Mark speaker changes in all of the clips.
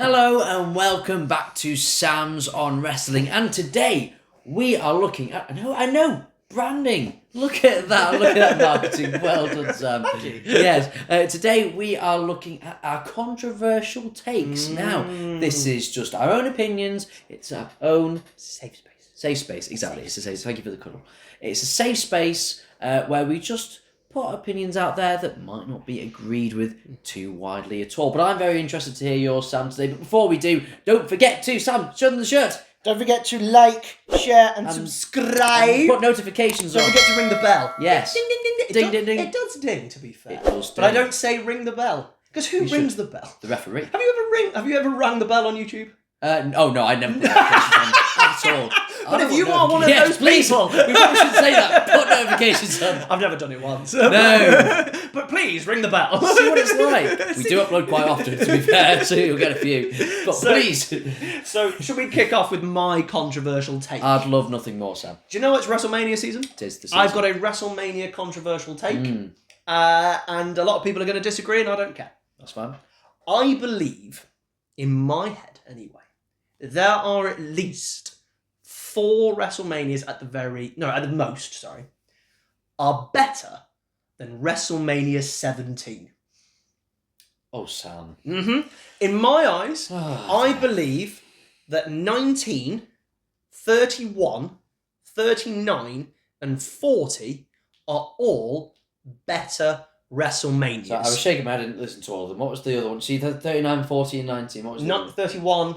Speaker 1: Hello and welcome back to Sam's on Wrestling, and today we are looking at I know branding. Look at that! Look at that marketing. Well done, Sam. Yes. Today we are looking at our controversial takes. Now, this is just our own opinions. It's our own
Speaker 2: safe space.
Speaker 1: Safe space, exactly. It's a safe. Thank you for the cuddle. It's a safe space where we just put opinions out there that might not be agreed with too widely at all. But I'm very interested to hear yours, Sam, today. But before we do, don't forget to, Sam, show them the shirt.
Speaker 2: Don't forget to like, share, and subscribe.
Speaker 1: And put notifications on.
Speaker 2: Don't forget to ring the bell.
Speaker 1: Yes.
Speaker 2: Ding, ding, ding, ding.
Speaker 1: Ding, ding, ding.
Speaker 2: It does ding, to be fair.
Speaker 1: It does
Speaker 2: but I
Speaker 1: ding.
Speaker 2: don't say ring the bell. Because who
Speaker 1: You
Speaker 2: rings
Speaker 1: should.
Speaker 2: the bell?
Speaker 1: The referee.
Speaker 2: Have you ever rang the bell on YouTube?
Speaker 1: Oh, no, I never put notifications on at all.
Speaker 2: But if you are one of those people...
Speaker 1: We probably should say that. Put notifications on.
Speaker 2: I've never done it once.
Speaker 1: No.
Speaker 2: But please, ring the bell.
Speaker 1: See what it's like. We do upload quite often, to be fair, so you'll get a few. But please.
Speaker 2: So, should we kick off with my controversial take?
Speaker 1: I'd love nothing more, Sam.
Speaker 2: Do you know it's WrestleMania season?
Speaker 1: It is the season.
Speaker 2: I've got a WrestleMania controversial take. And a lot of people are going to disagree, and I don't care.
Speaker 1: That's fine.
Speaker 2: I believe, in my head anyway, there are at least 4 WrestleManias at the most, are better than WrestleMania 17.
Speaker 1: Oh, Sam.
Speaker 2: In my eyes, I believe that 19, 31, 39, and 40 are all better WrestleManias.
Speaker 1: So I was shaking my head, I didn't listen to all of them. What was the other one? See, 39, 40, and 19. What was the
Speaker 2: Not 31.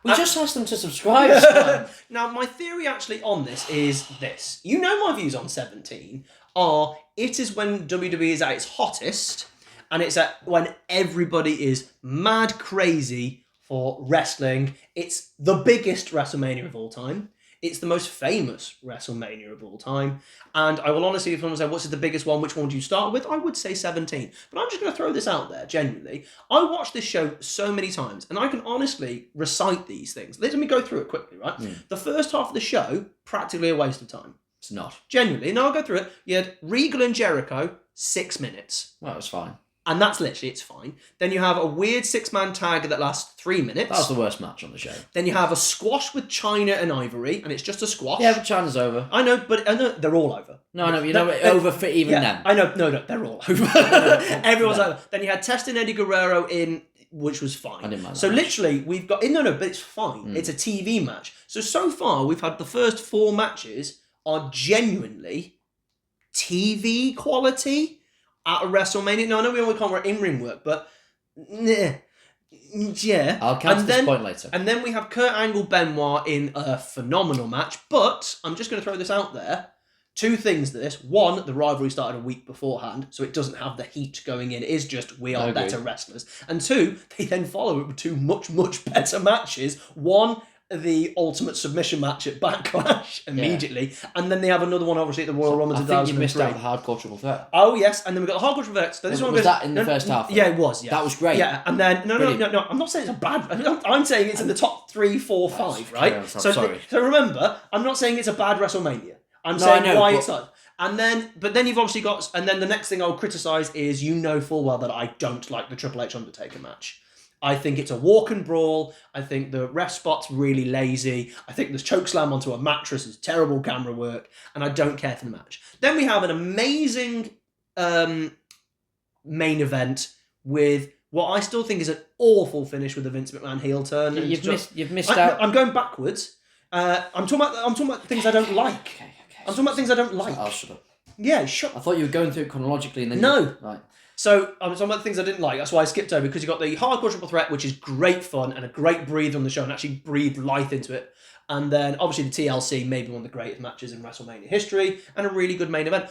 Speaker 1: We just asked them to subscribe, Sam.
Speaker 2: Now, my theory actually on this is this. You know my views on 17 are it is when WWE is at its hottest, and it's at when everybody is mad crazy for wrestling. It's the biggest WrestleMania of all time. It's the most famous WrestleMania of all time. And I will honestly, if someone said, what's the biggest one, which one do you start with? I would say 17. But I'm just going to throw this out there, genuinely. I watched this show so many times, and I can honestly recite these things. Let me go through it quickly, right? The first half of the show, practically a waste of time.
Speaker 1: It's not.
Speaker 2: Genuinely. Now I'll go through it. You had Regal and Jericho, 6 minutes.
Speaker 1: Well, it was fine.
Speaker 2: And that's literally, it's fine. Then you have a weird 6-man tag that lasts 3 minutes.
Speaker 1: That was the worst match on the show.
Speaker 2: Then you have a squash with China and Ivory, and it's just a squash.
Speaker 1: Yeah, but China's over.
Speaker 2: I know, but they're all over.
Speaker 1: No, I know, you know, over for even them.
Speaker 2: I know, no, they're all over. Everyone's over. Then you had Test and Eddie Guerrero in, which was fine.
Speaker 1: I didn't mind that
Speaker 2: so
Speaker 1: match.
Speaker 2: literally, we've got, but it's fine. It's a TV match. So far, we've had the first 4 matches are genuinely TV quality at a WrestleMania. No, I know we only can't work in-ring work, but yeah.
Speaker 1: I'll count this point later.
Speaker 2: And then we have Kurt Angle Benoit in a phenomenal match, but I'm just going to throw this out there. 2 things to this. 1, the rivalry started a week beforehand, so it doesn't have the heat going in. It is just, we are better wrestlers. And 2, they then follow it with 2 much, much better matches. 1, the Ultimate Submission match at Backlash immediately, and then they have another one obviously at the Royal Rumble 2003.
Speaker 1: I think you missed out the Hardcore Triple Threat.
Speaker 2: Oh yes, and then we got the Hardcore Triple Threat. So this one
Speaker 1: was that in the first half?
Speaker 2: Yeah, it was. Yeah,
Speaker 1: that was great.
Speaker 2: Yeah, and then no. I'm not saying it's a bad. I'm saying it's in the top 3, 4, 5. Right.
Speaker 1: Sorry.
Speaker 2: So remember, I'm not saying it's a bad WrestleMania. I'm saying why it's not. And then, but then you've obviously got, and then the next thing I'll criticise is full well that I don't like the Triple H Undertaker match. I think it's a walk and brawl. I think the ref spot's really lazy. I think this chokeslam onto a mattress is terrible camera work, and I don't care for the match. Then we have an amazing main event with what I still think is an awful finish with the Vince McMahon heel turn.
Speaker 1: You've missed out.
Speaker 2: I'm going backwards. I'm talking about things I don't like.
Speaker 1: Okay.
Speaker 2: I'm talking about things I don't like.
Speaker 1: I'll shut up.
Speaker 2: Yeah, shut up.
Speaker 1: I thought you were going through it chronologically and then...
Speaker 2: No.
Speaker 1: Right.
Speaker 2: So I'm talking about the things I didn't like. That's why I skipped over, because you got the Hardcore Triple Threat, which is great fun and a great breather on the show and actually breathed life into it. And then obviously the TLC, maybe one of the greatest matches in WrestleMania history, and a really good main event.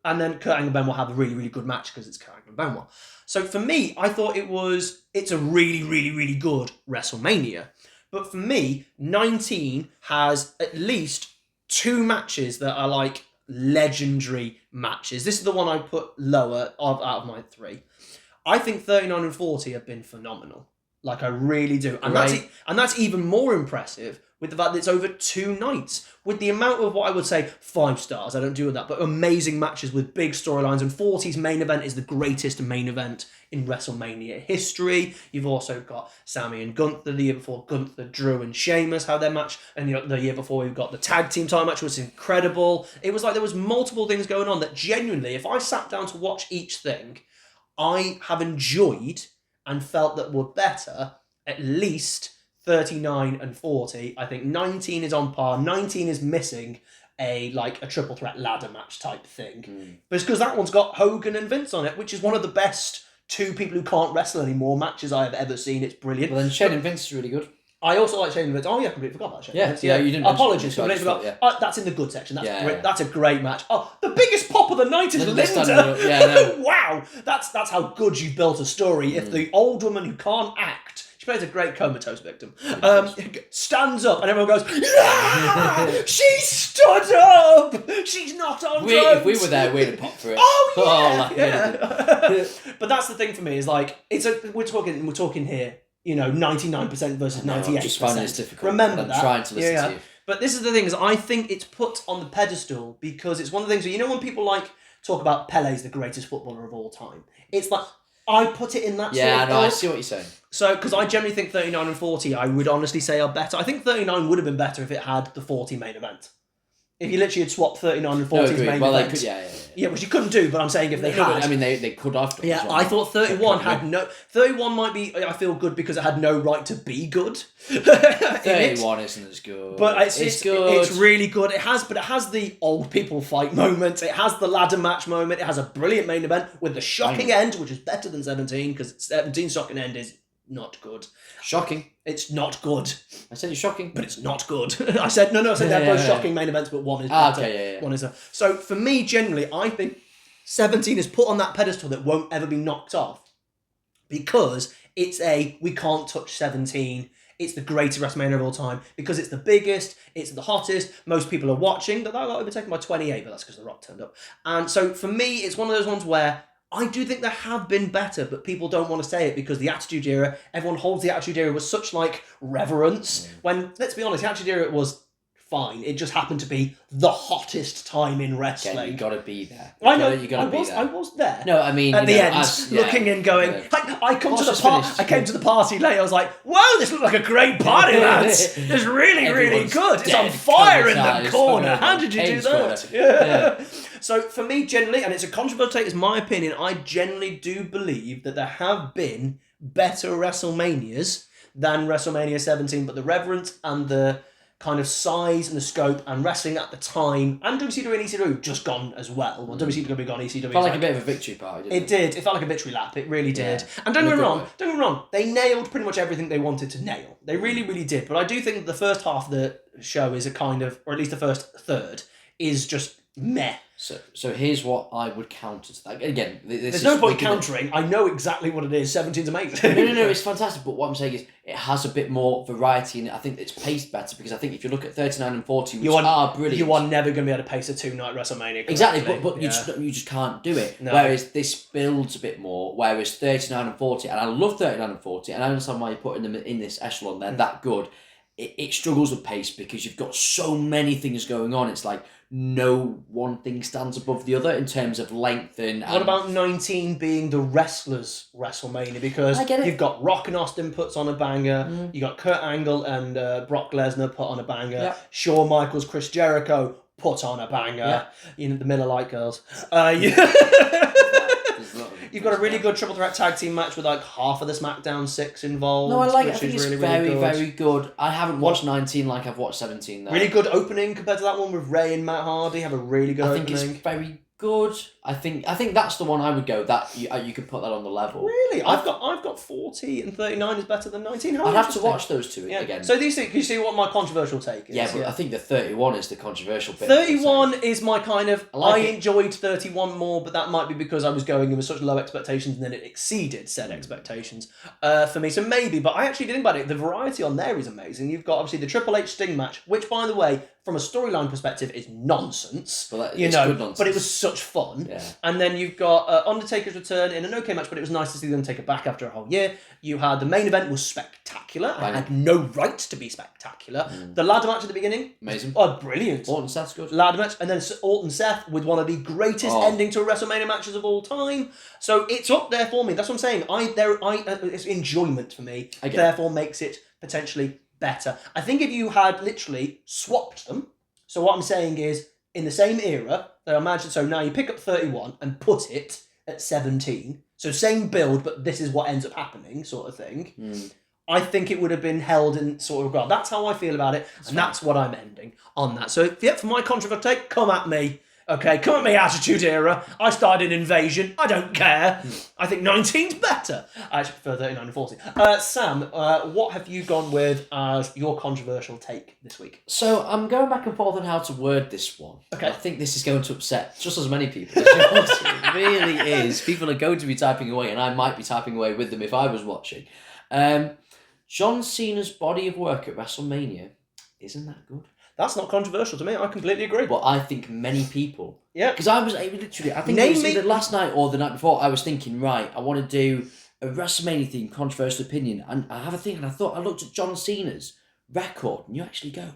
Speaker 2: And then Kurt Angle and Benoit have a really, really good match because it's Kurt Angle and Benoit. So for me, I thought it's a really, really, really good WrestleMania. But for me, 19 has at least 2 matches that are like legendary matches. This is the one I put lower out of my 3. I think 39 and 40 have been phenomenal. Like, I really do. And that's even more impressive with the fact that it's over 2 nights. With the amount of what I would say 5 stars, I don't do that, but amazing matches with big storylines. And 40's main event is the greatest main event in WrestleMania history. You've also got Sami and Gunther the year before, Gunther, Drew and Sheamus, how their match. And the year before we've got the tag team title match, was incredible. It was like there was multiple things going on that genuinely, if I sat down to watch each thing, I have enjoyed and felt that were better at least 39 and 40. I think 19 is on par. 19 is missing a triple threat ladder match type thing. But it's because that one's got Hogan and Vince on it, which is one of the best 2 people who can't wrestle anymore matches I have ever seen. It's brilliant.
Speaker 1: Well, then Shane and Vince is really good.
Speaker 2: I also like Shane and Vince. Oh yeah, I completely forgot about Shane and Vince.
Speaker 1: Yeah, you didn't.
Speaker 2: Apologies, completely forgot. That's in the good section. That's great. That's a great match. Oh, the biggest pop of the night is Linda.
Speaker 1: No.
Speaker 2: Wow, that's how good you built a story. If the old woman who can't act, she plays a great comatose victim, stands up and everyone goes, yeah! She stood up! She's not on drugs!
Speaker 1: If we were there, we'd have popped for it.
Speaker 2: Oh, yeah! But that's the thing for me, is like, we're talking here, 99% versus 98%.
Speaker 1: I'm just finding this difficult.
Speaker 2: Remember
Speaker 1: I'm
Speaker 2: that.
Speaker 1: trying to listen to you.
Speaker 2: But this is the thing, is I think it's put on the pedestal because it's one of the things where, when people talk about Pele's the greatest footballer of all time, it's like, I put it in that sort of
Speaker 1: Yeah, no, I see what you're saying.
Speaker 2: So, because I generally think 39 and 40, I would honestly say are better. I think 39 would have been better if it had the 40 main event. If you literally had swapped 39 and 40's main event.
Speaker 1: They could, yeah,
Speaker 2: which you couldn't do, but I'm saying if they had.
Speaker 1: I mean, they could have done.
Speaker 2: Yeah, I thought 31 had no... 31 might be, I feel, good because it had no right to be good.
Speaker 1: 31 isn't as good.
Speaker 2: But it's good. It's really good. It has the old people fight moment. It has the ladder match moment. It has a brilliant main event with the shocking end, which is better than 17, because 17's shocking end is not good.
Speaker 1: Shocking.
Speaker 2: It's not good.
Speaker 1: I said it's shocking.
Speaker 2: But it's not good. I said they're both shocking main events, but one is better.
Speaker 1: Okay, yeah.
Speaker 2: One is So for me, generally, I think 17 is put on that pedestal that won't ever be knocked off. Because it's we can't touch 17. It's the greatest WrestleMania of all time. Because it's the biggest, it's the hottest, most people are watching. That got overtaken by 28, but that's because The Rock turned up. And so for me, it's one of those ones where I do think there have been better, but people don't want to say it because the Attitude Era, everyone holds the Attitude Era with such reverence. When, let's be honest, the Attitude Era was fine. It just happened to be the hottest time in wrestling.
Speaker 1: Again, you got to be there.
Speaker 2: I know.
Speaker 1: I
Speaker 2: was there.
Speaker 1: No, I mean
Speaker 2: at the end, looking and going. I came to the party late. I was like, "Whoa, this looks like a great party, lads! It's really, really good. It's on fire in the corner. How did you do that?" Yeah. So for me, generally, and it's a controversial take, it's my opinion, I generally do believe that there have been better WrestleManias than WrestleMania 17, but the reverence and the kind of size and the scope and wrestling at the time, and WCW and ECW just gone as well. Well, WCW gone, ECW
Speaker 1: felt like a bit of a victory party, didn't it?
Speaker 2: It did. It felt like a victory lap. It really did. Yeah. And don't get me wrong, they nailed pretty much everything they wanted to nail. They really, really did. But I do think the first half of the show is a kind of, or at least the first third, is just meh.
Speaker 1: So here's what I would counter to that. Again,
Speaker 2: there's no point countering. I know exactly what it is. 17's amazing.
Speaker 1: No, it's fantastic. But what I'm saying is, it has a bit more variety in it. I think it's paced better because I think if you look at 39 and 40, which are brilliant,
Speaker 2: you are never going to be able to pace a 2-night WrestleMania.
Speaker 1: Exactly, but you just can't do it. No. Whereas this builds a bit more. Whereas 39 and 40, and I love 39 and 40, and I understand why you're putting them in this echelon. They're that good. It struggles with pace because you've got so many things going on. It's like no one thing stands above the other in terms of length and...
Speaker 2: What about 19 being the wrestlers' WrestleMania? Because you've got Rock and Austin puts on a banger, you got Kurt Angle and Brock Lesnar put on a banger, Shawn Michaels, Chris Jericho put on a banger, the Miller Lite girls. You've got a really good triple threat tag team match with like half of the SmackDown 6 involved.
Speaker 1: No, I like it. I think
Speaker 2: it's
Speaker 1: really, very good. I haven't watched 19 like I've watched 17 though.
Speaker 2: Really good opening compared to that one with Ray and Matt Hardy. Have a really good opening.
Speaker 1: I think it's very good. I think that's the one I would go. That you could put that on the level.
Speaker 2: Really, I've got 40 and 39 is better than 19.
Speaker 1: I'd have to watch those two again.
Speaker 2: So these things, you see what my controversial take is.
Speaker 1: Yeah, but I think the 31 is the controversial bit.
Speaker 2: 31 is my kind of. I enjoyed 31 more, but that might be because I was going in with such low expectations and then it exceeded said expectations for me. So maybe, but I actually didn't think about it. The variety on there is amazing. You've got obviously the Triple H Sting match, which by the way, from a storyline perspective is nonsense.
Speaker 1: But
Speaker 2: you
Speaker 1: it's
Speaker 2: know,
Speaker 1: good nonsense.
Speaker 2: but it was such fun.
Speaker 1: Yeah.
Speaker 2: And then you've got Undertaker's return in an okay match, but it was nice to see the Undertaker back after a whole year. You had the main event was spectacular. I had no right to be spectacular. The ladder match at the beginning,
Speaker 1: amazing.
Speaker 2: Oh, brilliant.
Speaker 1: Orton Seth's good.
Speaker 2: Ladder match, and then Orton Seth with one of the greatest ending to a WrestleMania matches of all time. So it's up there for me. That's what I'm saying. It's enjoyment for me. Therefore, makes it potentially better. I think if you had literally swapped them, so what I'm saying is in the same era, so now you pick up 31 and put it at 17. So same build, but this is what ends up happening, sort of thing. I think it would have been held in sort of regard. That's how I feel about it, that's what I'm ending on that. So yeah, for my controversial take, come at me. Okay, come at me, Attitude Era. I started Invasion. I don't care. I think 19's better. I actually prefer 39 and 40. Sam, what have you gone with as your controversial take this week?
Speaker 1: So I'm going back and forth on how to word this one.
Speaker 2: Okay.
Speaker 1: I think this is going to upset just as many people as yours. It really is. People are going to be typing away, and I might be typing away with them if I was watching. John Cena's body of work at WrestleMania isn't that good.
Speaker 2: That's not controversial to me. I completely agree.
Speaker 1: But I think many people...
Speaker 2: Yeah.
Speaker 1: Because I think it was either last night or the night before, I was thinking, right, I want to do a WrestleMania theme, controversial opinion. And I have a think, and I looked at John Cena's record, and you actually go...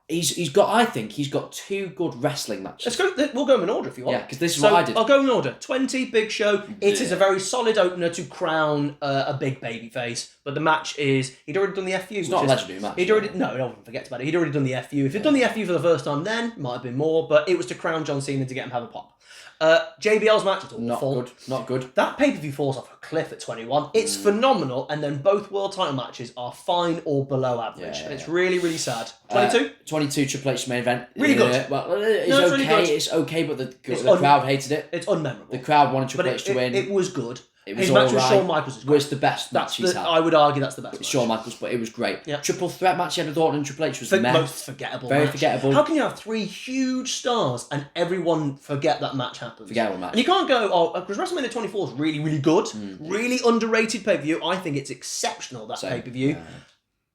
Speaker 1: He's got 2 good wrestling matches.
Speaker 2: Let's go. We'll go in order if you want.
Speaker 1: Yeah, because this is what I did.
Speaker 2: I'll go in order. 20, Big Show. It is a very solid opener to crown a big baby face. But the match is... He'd already done the FU.
Speaker 1: It's not a legendary match.
Speaker 2: No, forget about it. He'd already done the FU. If he'd done the FU for the first time then, might have been more. But it was to crown John Cena to get him have a pop. JBL's match is awful.
Speaker 1: Not good.
Speaker 2: That pay-per-view falls off a cliff at 21. It's phenomenal, and then both world title matches are fine or below average. And it's really, really sad. 22?
Speaker 1: 22 Triple H main event.
Speaker 2: Really good.
Speaker 1: Well, it's
Speaker 2: okay.
Speaker 1: Really good. It's okay, but the crowd hated it.
Speaker 2: It's unmemorable.
Speaker 1: The crowd wanted Triple H to win.
Speaker 2: It was good.
Speaker 1: His
Speaker 2: match with Shawn Michaels
Speaker 1: was the best match he's had.
Speaker 2: I would argue that's the best match.
Speaker 1: Shawn Michaels, but it was great.
Speaker 2: Yeah.
Speaker 1: Triple threat match he had with Orton and Triple H was the
Speaker 2: most forgettable
Speaker 1: Very
Speaker 2: match.
Speaker 1: forgettable.
Speaker 2: How can you have 3 huge stars and everyone forget that match happened?
Speaker 1: Forget what match.
Speaker 2: And you can't go, because WrestleMania 24 is really, really good. Really underrated pay-per-view. I think it's exceptional, that pay-per-view. Yeah.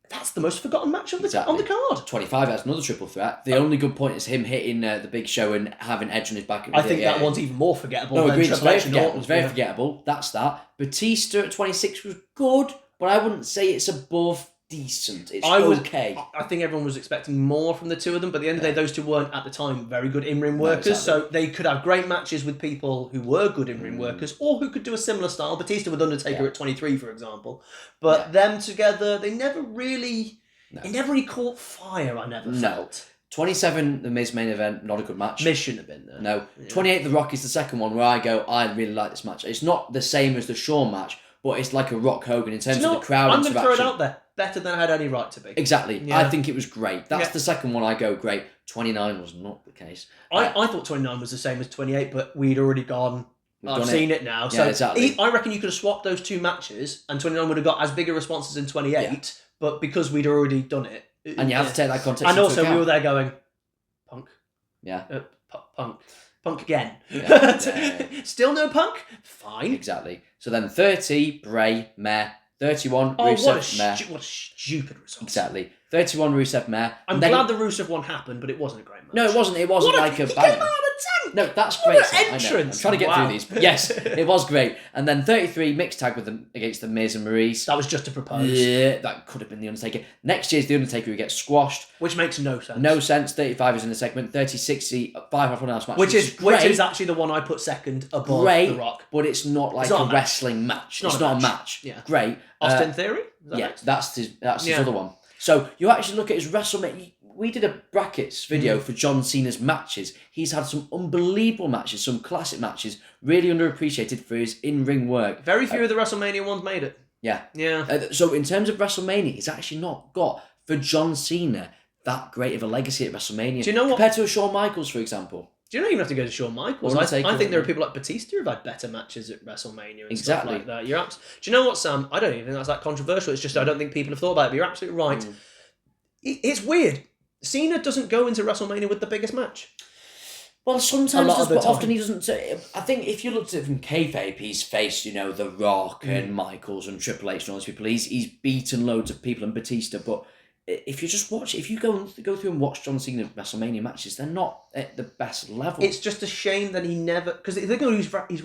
Speaker 2: That's the most forgotten match on the card.
Speaker 1: 25 has another triple threat. The only good point is him hitting the Big Show and having Edge on his back.
Speaker 2: I think that one's even more forgettable.
Speaker 1: No, agreed. It's very forgettable. It's very forgettable. That's that. Batista at 26 was good, but I wouldn't say it's above decent. It's okay.
Speaker 2: I think everyone was expecting more from the two of them, but at the end of the day, those two weren't at the time very good in-ring workers, so they could have great matches with people who were good in-ring workers, or who could do a similar style. Batista with Undertaker at 23, for example. But them together, they never really... It never really caught fire, I never felt.
Speaker 1: 27, the Miz main event, not a good match.
Speaker 2: Miz shouldn't have been there.
Speaker 1: No. 28, The Rock is the second one where I go, I really like this match. It's not the same as the Shawn match, but it's like a Rock Hogan in terms of the crowd interaction.
Speaker 2: I'm going to throw it out there. Better than I had any right to be.
Speaker 1: Exactly. Yeah. I think it was great. That's the second one I go, great. 29 was not the case.
Speaker 2: I thought 29 was the same as 28, but we'd already gone... I've seen it now.
Speaker 1: Yeah, exactly.
Speaker 2: I reckon you could have swapped those 2 matches and 29 would have got as big a response as in 28, but because we'd already done it...
Speaker 1: And you have to take that context
Speaker 2: and also we were there going, Punk?
Speaker 1: Yeah.
Speaker 2: Punk. Punk again.
Speaker 1: Yeah.
Speaker 2: Still no Punk? Fine.
Speaker 1: Exactly. So then 30, Bray, Meh. 31, Rusev, Meh.
Speaker 2: What a stupid result.
Speaker 1: Exactly. 31, Rusev, Meh.
Speaker 2: I'm glad the Rusev one happened, but it wasn't a great match.
Speaker 1: No, it wasn't. It wasn't like a
Speaker 2: bang. He
Speaker 1: bang.
Speaker 2: came out of the tank.
Speaker 1: No, that's great.
Speaker 2: What an entrance.
Speaker 1: I know. I'm trying to get through these. Yes, it was great. And then 33, mixed tag with them against the Miz and Maurice.
Speaker 2: That was just to propose.
Speaker 1: Yeah, that could have been The Undertaker. Next year's The Undertaker who gets squashed.
Speaker 2: Which makes no sense.
Speaker 1: No sense. 35 is in the segment. 30, 60, 5-1 house match.
Speaker 2: Which is actually the one I put second above The Rock.
Speaker 1: But it's not like a wrestling match. It's not a match.
Speaker 2: Yeah.
Speaker 1: Great.
Speaker 2: Austin Theory?
Speaker 1: That's his other one. So you actually look at his WrestleMania. We did a brackets video for John Cena's matches. He's had some unbelievable matches, some classic matches, really underappreciated for his in-ring work.
Speaker 2: Very few of the WrestleMania ones made it.
Speaker 1: Yeah.
Speaker 2: Yeah.
Speaker 1: So in terms of WrestleMania, he's actually not got, for John Cena, that great of a legacy at WrestleMania. Do you know what? Compared to a Shawn Michaels, for example.
Speaker 2: Do you not even have to go to Shawn Michaels? I think there are people like Batista who've had better matches at WrestleMania and stuff like that. Do you know what, Sam? I don't even think that's that controversial. It's just I don't think people have thought about it, but you're absolutely right. It's weird. Cena doesn't go into WrestleMania with the biggest match.
Speaker 1: Well, sometimes, but often he doesn't. I think if you looked at it from kayfabe, he's faced, The Rock and Michaels and Triple H and all those people. He's beaten loads of people and Batista, but if you just watch, if you go through and watch John Cena WrestleMania matches, they're not at the best level.
Speaker 2: It's just a shame that he never, because the thing he's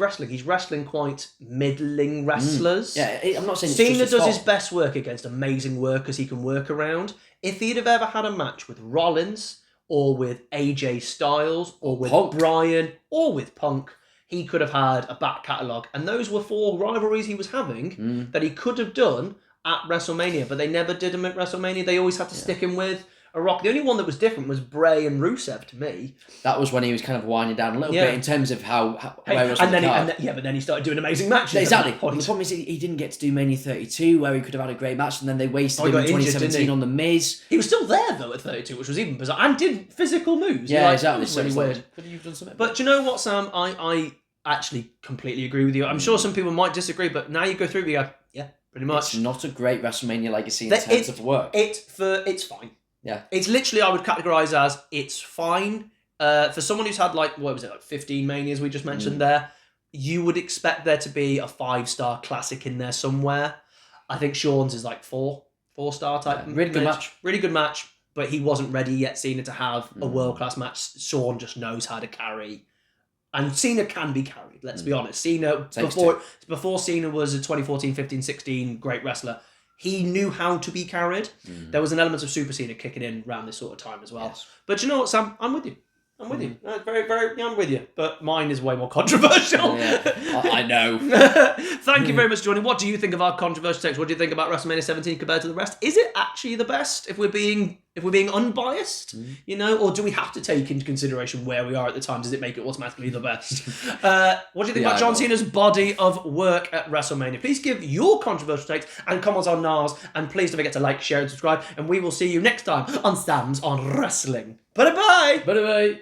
Speaker 2: wrestling quite middling wrestlers.
Speaker 1: Yeah, I'm not saying
Speaker 2: Cena
Speaker 1: it's
Speaker 2: does
Speaker 1: just
Speaker 2: his best work against amazing workers he can work around. If he'd have ever had a match with Rollins or with AJ Styles or with
Speaker 1: Punk.
Speaker 2: Bryan or with Punk, he could have had a back catalogue. And those were 4 rivalries he was having that he could have done at WrestleMania, but they never did him at WrestleMania. They always had to stick him with a Rock. The only one that was different was Bray and Rusev to me.
Speaker 1: That was when he was kind of winding down a little bit in terms of how where he was on the card.
Speaker 2: But then he started doing amazing matches.
Speaker 1: Exactly. The problem is he didn't get to do Mania 32, where he could have had a great match, and then they wasted him in
Speaker 2: injured,
Speaker 1: 2017 on The Miz.
Speaker 2: He was still there though at 32, which was even bizarre, and did physical moves.
Speaker 1: Yeah, exactly.
Speaker 2: It was really weird.
Speaker 1: Could you have done something?
Speaker 2: But do you know what, Sam? I actually completely agree with you. I'm sure some people might disagree, but now you go through, you go, yeah, pretty much.
Speaker 1: It's not a great WrestleMania legacy in terms of work.
Speaker 2: It's fine.
Speaker 1: Yeah.
Speaker 2: It's literally, I would categorise as, it's fine. For someone who's had, like 15 Manias we just mentioned there, you would expect there to be a 5-star classic in there somewhere. I think Shawn's is like 4-star type.
Speaker 1: Yeah, really good match.
Speaker 2: Really good match, but he wasn't ready yet, Cena, to have a world-class match. Shawn just knows how to carry. And Cena can be carried, let's be honest. Cena, before Cena was a 2014, 15, 16 great wrestler, he knew how to be carried. There was an element of Super Cena kicking in around this sort of time as well. Yes. But you know what, Sam? I'm with you. I'm with you. Very, very, I'm with you. But mine is way more controversial.
Speaker 1: Yeah, I know.
Speaker 2: Thank you very much for joining. What do you think of our controversial takes? What do you think about WrestleMania 17 compared to the rest? Is it actually the best if we're being unbiased? You know, or do we have to take into consideration where we are at the time? Does it make it automatically the best? What do you think about John Cena's body of work at WrestleMania? Please give your controversial takes and comments on ours, and please don't forget to like, share, and subscribe. And we will see you next time on Sam's on Wrestling. Bye bye.
Speaker 1: Bye bye.